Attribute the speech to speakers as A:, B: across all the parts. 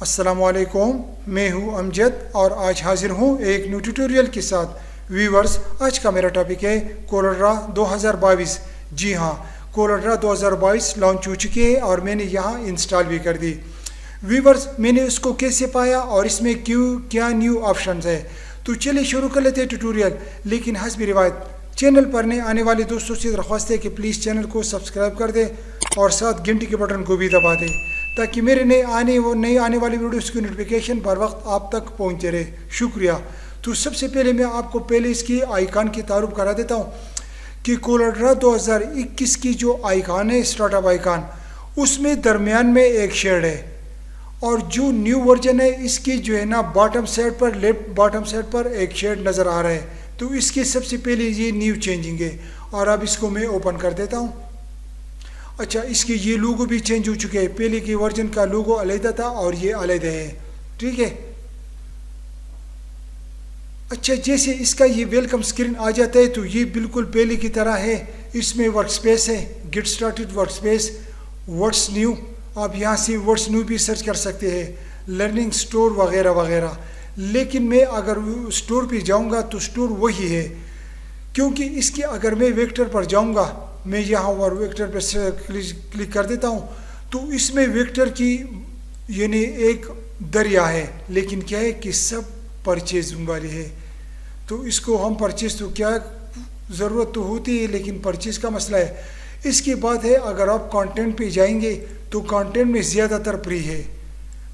A: अस्सलामुअलैकुम, मैं हूं अमजद और आज हाजिर हूं एक न्यू ट्यूटोरियल के साथ। व्यूवर्स, आज का मेरा टॉपिक है कोलरेडा 2022। जी हां, कोलरेडा 2022 लॉन्च हो चुकी है और मैंने यहां इंस्टॉल भी कर दी। व्यूवर्स, मैंने उसको कैसे पाया और इसमें क्या न्यू ऑप्शंस है, तो चलिए शुरू कर लेते हैं ट्यूटोरियल। लेकिन हस्ब रिवायत चैनल पर नए आने वाले दोस्तों से दरख्वास्त है कि प्लीज़ चैनल को सब्सक्राइब कर दें और साथ घंटी के बटन को भी दबा दें ताकि मेरे नए आने वाली वीडियोस की नोटिफिकेशन बर वक्त आप तक पहुंचते रहे। शुक्रिया। तो सबसे पहले मैं आपको इसकी आइकॉन की तारुफ करा देता हूं कि कोलरेडा 2021 की जो आइकॉन है, स्टार्टअप आइकॉन, उसमें दरमियान में एक शेड है और जो न्यू वर्जन है इसकी जो है ना बॉटम साइड पर, लेफ्ट बॉटम साइड पर एक शेड नज़र आ रहा है। तो इसके सबसे पहले ये न्यू चेंजिंग है और अब इसको मैं ओपन कर देता हूँ। अच्छा, इसके ये लोगो भी चेंज हो चुके हैं। पहले के वर्जन का लोगो अलग था और ये अलग है, ठीक है। अच्छा, जैसे इसका ये वेलकम स्क्रीन आ जाता है तो ये बिल्कुल पहले की तरह है। इसमें वर्क स्पेस है, get started work space, what's new, आप यहाँ से व्हाट्स न्यू भी सर्च कर सकते हैं, लर्निंग स्टोर वगैरह वगैरह। लेकिन मैं अगर स्टोर पे जाऊँगा तो स्टोर वही है, क्योंकि इसके अगर मैं वेक्टर पर जाऊँगा, मैं यहाँ और वेक्टर पर क्लिक कर देता हूँ तो इसमें वेक्टर की यानी एक दरिया है, लेकिन क्या है कि सब परचेज वाली है। तो इसको हम परचेज तो क्या ज़रूरत तो होती है, लेकिन परचेज का मसला है। इसके बाद है अगर आप कंटेंट पे जाएंगे तो कंटेंट में ज़्यादातर फ्री है,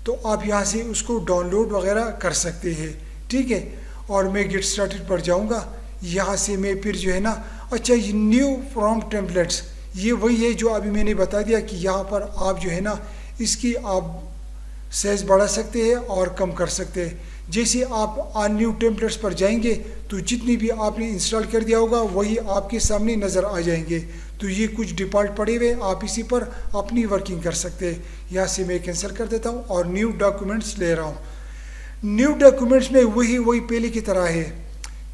A: तो आप यहाँ से उसको डाउनलोड वगैरह कर सकते हैं, ठीक है। और मैं गेट स्टार्टेड पर जाऊँगा, यहाँ से मैं फिर जो है ना, अच्छा ये न्यू फ्रॉम टेम्पलेट्स, ये वही है जो अभी मैंने बता दिया कि यहाँ पर आप जो है ना इसकी आप साइज बढ़ा सकते हैं और कम कर सकते हैं। जैसे आप न्यू टेम्पलेट्स पर जाएंगे तो जितनी भी आपने इंस्टॉल कर दिया होगा वही आपके सामने नज़र आ जाएंगे। तो ये कुछ डिफ़ॉल्ट पड़े हुए, आप इसी पर अपनी वर्किंग कर सकते हैं। यहाँ से मैं कैंसिल कर देता हूँ और न्यू डॉक्यूमेंट्स ले रहा हूँ। न्यू डॉक्यूमेंट्स में वही पहले की तरह है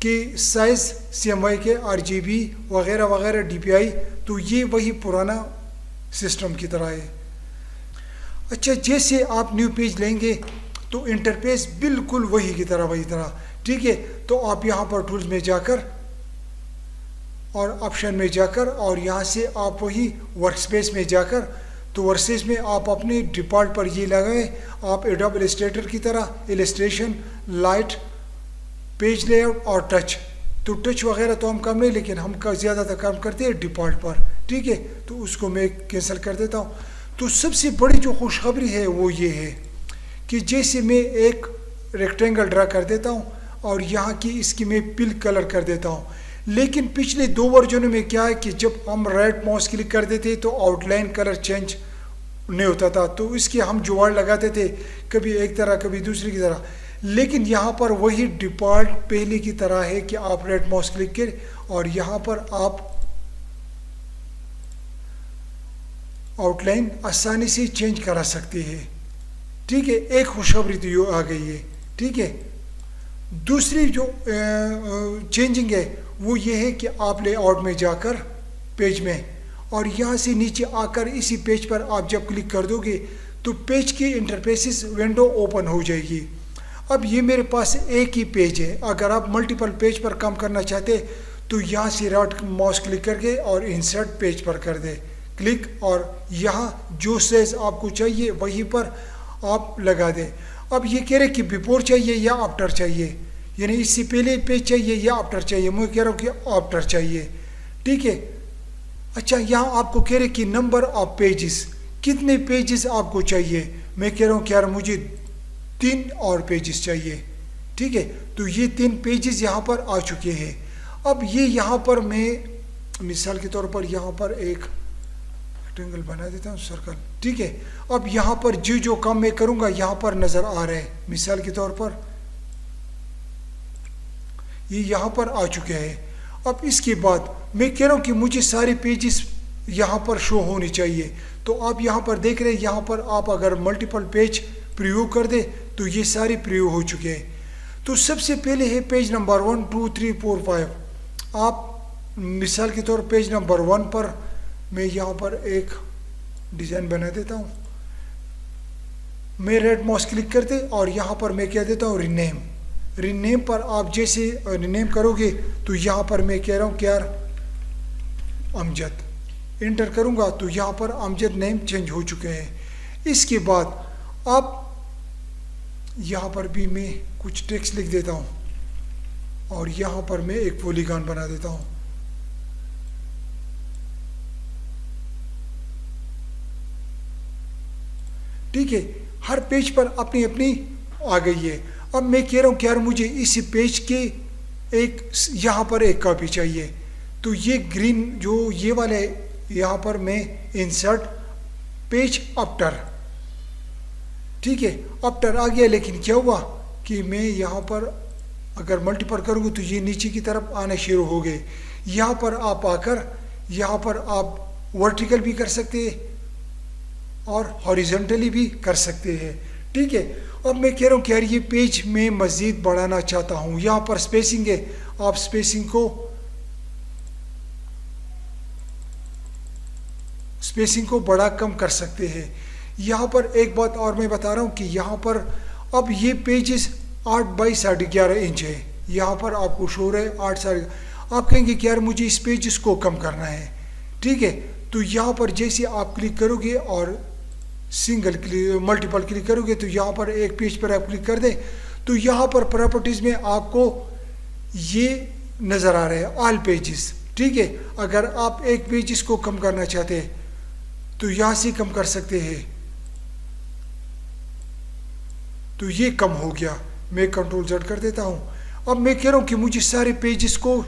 A: कि साइज़ CMY के, RGB वगैरह वगैरह, DPI, तो ये वही पुराना सिस्टम की तरह है। अच्छा, जैसे आप न्यू पेज लेंगे तो इंटरफेस बिल्कुल वही की तरह, ठीक है। तो आप यहाँ पर टूल्स में जाकर और ऑप्शन में जाकर और यहाँ से आप वही वर्कस्पेस में जाकर, तो वर्कस्पेस में आप अपने डिफ़ॉल्ट पर ये लगाए, आप एडोब इलस्ट्रेटर की तरह इलस्ट्रेशन, लाइट, पेज लेआउट और टच। तो टच वगैरह तो हम कम नहीं, लेकिन हम ज़्यादातर काम करते हैं डिफ़ॉल्ट पर, ठीक है। तो उसको मैं कैंसिल कर देता हूँ। तो सबसे बड़ी जो खुशखबरी है वो ये है कि जैसे मैं एक रेक्टेंगल ड्रा कर देता हूँ और यहाँ की इसकी मैं पिल कलर कर देता हूँ, लेकिन पिछले 2 वर्जनों में क्या है कि जब हम राइट माउस क्लिक कर देते तो आउटलाइन कलर चेंज नहीं होता था, तो इसके हम जुगाड़ लगाते थे, कभी एक तरह कभी दूसरी की तरह। लेकिन यहाँ पर वही डिफ़ॉल्ट पहले की तरह है कि आप राइट माउस क्लिक करें और यहाँ पर आप आउटलाइन आसानी से चेंज करा सकते हैं, ठीक है। एक खुशखबरी तो ये आ गई है, ठीक है। दूसरी जो चेंजिंग है वो ये है कि आप लेआउट में जाकर पेज में और यहाँ से नीचे आकर इसी पेज पर आप जब क्लिक कर दोगे तो पेज की इंटरफेसिस विंडो ओपन हो जाएगी। अब ये मेरे पास एक ही पेज है, अगर आप मल्टीपल पेज पर काम करना चाहते तो यहाँ से राइट माउस क्लिक करके और इंसर्ट पेज पर कर दे क्लिक, और यहाँ जो साइज आपको चाहिए वहीं पर आप लगा दें। अब ये कह रहे कि बिफोर चाहिए या आफ्टर चाहिए, यानी इससे पहले पेज चाहिए या आफ्टर चाहिए। मैं कह रहा हूँ कि आफ्टर चाहिए, ठीक है। अच्छा, यहाँ आपको कह रहे कि नंबर ऑफ पेजेस, कितने पेजेस आपको चाहिए। मैं कह रहा हूँ कि यार मुझे 3 और पेजेस चाहिए, ठीक है। तो ये 3 पेजेस यहाँ पर आ चुके हैं। अब ये यहाँ पर मैं मिसाल के तौर पर यहाँ पर एक रेक्टेंगल बना देता हूँ, सर्कल, ठीक है। अब यहाँ पर जो काम मैं करूँगा यहाँ पर नज़र आ रहा है। मिसाल के तौर पर ये यहाँ पर आ चुके हैं। अब इसके बाद मैं कह रहा हूँ कि मुझे सारे पेजेस यहाँ पर शो होने चाहिए। तो आप यहाँ पर देख रहे हैं, यहाँ पर आप अगर मल्टीपल पेज प्रीव्यू कर दे तो ये सारे प्रीव्यू हो चुके हैं। तो सबसे पहले है पेज नंबर 1, 2, 3, 4, 5। आप मिसाल के तौर पेज नंबर 1 पर मैं यहाँ पर एक डिज़ाइन बना देता हूँ। मैं रेड माउस क्लिक करते और यहाँ पर मैं कह देता हूँ रीनेम। रीनेम पर आप जैसे रीनेम करोगे तो यहाँ पर मैं कह रहा हूँ क्या अमजद, इंटर करूँगा तो यहाँ पर अमजद नेम चेंज हो चुके हैं। इसके बाद आप यहाँ पर भी मैं कुछ टेक्स्ट लिख देता हूँ और यहाँ पर मैं एक पॉलीगॉन बना देता हूँ। ठीक है, हर पेज पर अपनी अपनी आ गई है। अब मैं कह रहा हूँ कि यार मुझे इस पेज के एक यहाँ पर एक कॉपी चाहिए, तो ये ग्रीन जो ये वाले यहाँ पर मैं इंसर्ट पेज आफ्टर, ठीक है आफ्टर आ गया। लेकिन क्या हुआ कि मैं यहाँ पर अगर मल्टीपल करूँगा तो ये नीचे की तरफ आने शुरू हो गए। यहाँ पर आप आकर यहाँ पर आप वर्टिकल भी कर सकते हैं और हॉरिजॉन्टली भी कर सकते हैं। ठीक है, अब मैं कह रहा हूँ कि यार ये पेज में मज़ीद बढ़ाना चाहता हूँ। यहाँ पर स्पेसिंग है, आप स्पेसिंग को बड़ा कम कर सकते हैं। यहाँ पर एक बात और मैं बता रहा हूँ कि यहाँ पर अब ये पेजेस 8 बाई 11.5 इंच है। यहाँ पर आपको शो रहा है 8 साढ़े। आप कहेंगे कि यार मुझे इस पेजेस को कम करना है। ठीक है, तो यहाँ पर जैसे आप क्लिक करोगे और सिंगल क्लिक मल्टीपल क्लिक करोगे तो यहाँ पर एक पेज पर आप क्लिक कर दें तो यहाँ पर प्रॉपर्टीज़ में आपको ये नज़र आ रहे हैं ऑल पेजेस। ठीक है, अगर आप एक पेजेस को कम करना चाहते हैं तो यहाँ से कम कर सकते हैं। तो ये कम हो गया, मैं कंट्रोल Z कर देता हूँ। अब मैं कह रहा हूँ कि मुझे सारे पेजेस को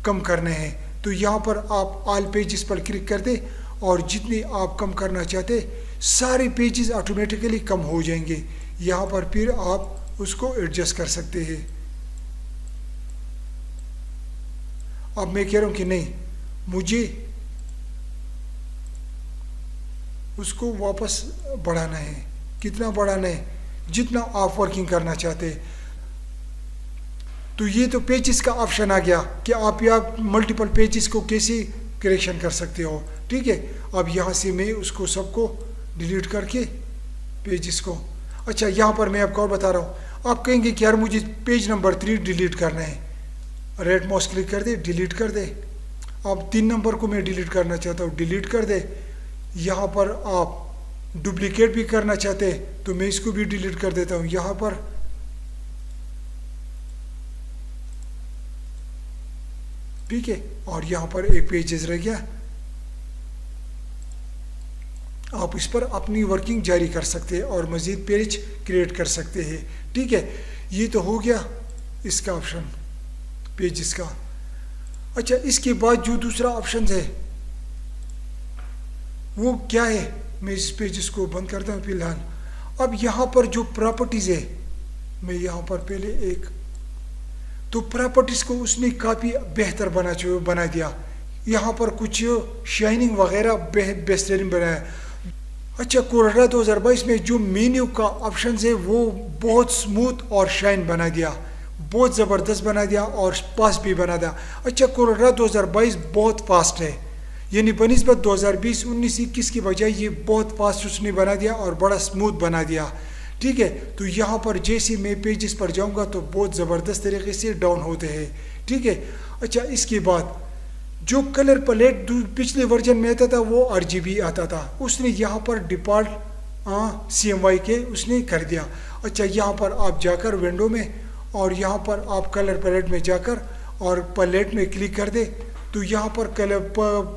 A: कम करने हैं, तो यहाँ पर आप ऑल पेजेस पर क्लिक कर दें और जितने आप कम करना चाहते सारे पेजेस ऑटोमेटिकली कम हो जाएंगे। यहाँ पर फिर आप उसको एडजस्ट कर सकते हैं। अब मैं कह रहा हूँ कि नहीं, मुझे उसको वापस बढ़ाना है। कितना बढ़ाना है? जितना आप वर्किंग करना चाहते हैं। तो ये तो पेजेस का ऑप्शन आ गया कि आप यहाँ मल्टीपल पेजेस को कैसे करेक्शन कर सकते हो। ठीक है, अब यहाँ से मैं उसको सबको डिलीट करके पेजेस को, अच्छा यहाँ पर मैं आपको और बता रहा हूँ। आप कहेंगे कि यार मुझे पेज नंबर 3 डिलीट करना है, रेड माउस क्लिक कर दे, डिलीट कर दे। अब 3 नंबर को मैं डिलीट करना चाहता हूँ, डिलीट कर दे। यहाँ पर आप डुप्लीकेट भी करना चाहते हैं तो मैं इसको भी डिलीट कर देता हूँ। यहाँ पर ठीक है, और यहाँ पर एक पेजेस रह गया। आप इस पर अपनी वर्किंग जारी कर सकते हैं और मज़ीद पेज क्रिएट कर सकते हैं। ठीक है, ये तो हो गया इसका ऑप्शन पेजेस का। अच्छा, इसके बाद जो दूसरा ऑप्शन है वो क्या है? मैं इस पेजेस को बंद करता हूँ फिलहाल। अब यहाँ पर जो प्रॉपर्टीज़ है, मैं यहाँ पर पहले एक तो प्रॉपर्टीज़ को उसने काफ़ी बेहतर बना दिया। यहाँ पर कुछ शाइनिंग वगैरह बेहतरीन बनाया। अच्छा, कोरोला 2022 में जो मेन्यू का ऑप्शन है वो बहुत स्मूथ और शाइन बना दिया, बहुत ज़बरदस्त बना दिया और फास्ट भी बना दिया। अच्छा, कोरोला 2022 बहुत फास्ट है, यानी बनिस्बत 2020, 19, 21 की बजाय ये बहुत फास्ट उसने बना दिया और बड़ा स्मूथ बना दिया। ठीक है, तो यहाँ पर जैसे मैं पेजेस पर जाऊँगा तो बहुत ज़बरदस्त तरीके से डाउन होते हैं। ठीक है, अच्छा इसके बाद जो कलर पैलेट पिछले वर्जन में आता था वो RGB आता था, उसने यहाँ पर डिफ़ॉल्ट CMY के उसने कर दिया। अच्छा, यहाँ पर आप जाकर विंडो में और यहाँ पर आप कलर पैलेट में जाकर और पैलेट में क्लिक कर दे तो यहाँ पर कलर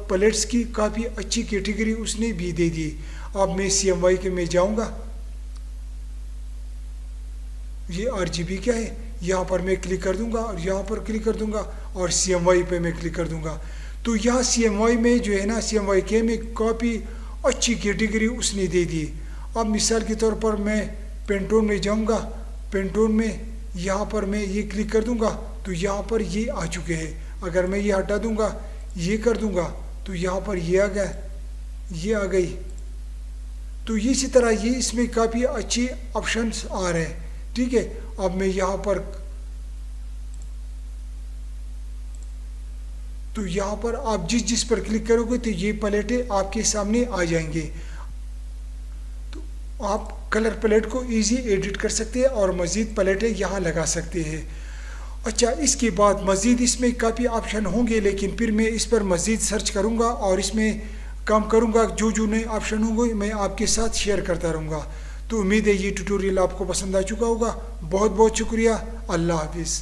A: पैलेट्स की काफ़ी अच्छी कैटेगरी उसने भी दे दी। अब मैं CMY के में जाऊँगा, ये RGB क्या है, यहाँ पर मैं क्लिक कर दूंगा और यहाँ पर क्लिक कर दूंगा और CMY पे मैं क्लिक कर दूंगा। तो यहाँ CMY में जो है ना, CMY के में काफ़ी अच्छी कैटेगरी उसने दे दी। अब मिसाल के तौर पर मैं पेंटोन में जाऊँगा, पेंटोन में यहाँ पर मैं ये क्लिक कर दूंगा तो यहाँ पर ये आ चुके हैं। अगर मैं ये हटा दूंगा, ये कर दूंगा तो यहाँ पर ये आ गया, ये आ गई। तो इसी तरह ये इसमें काफ़ी अच्छे ऑप्शंस आ रहे हैं। ठीक है, अब मैं यहाँ पर तो यहाँ पर आप जिस पर क्लिक करोगे तो ये पैलेटें आपके सामने आ जाएंगे। तो आप कलर पैलेट को इजी एडिट कर सकते हैं और मज़ीद पैलेटें यहाँ लगा सकते हैं। अच्छा, इसके बाद मज़ीद इसमें काफ़ी ऑप्शन होंगे, लेकिन फिर मैं इस पर मज़ीद सर्च करूँगा और इसमें काम करूँगा। जो जो नए ऑप्शन होंगे मैं आपके साथ शेयर करता रहूँगा। तो उम्मीद है ये ट्यूटोरियल आपको पसंद आ चुका होगा। बहुत बहुत शुक्रिया। अल्लाह हाफिज़।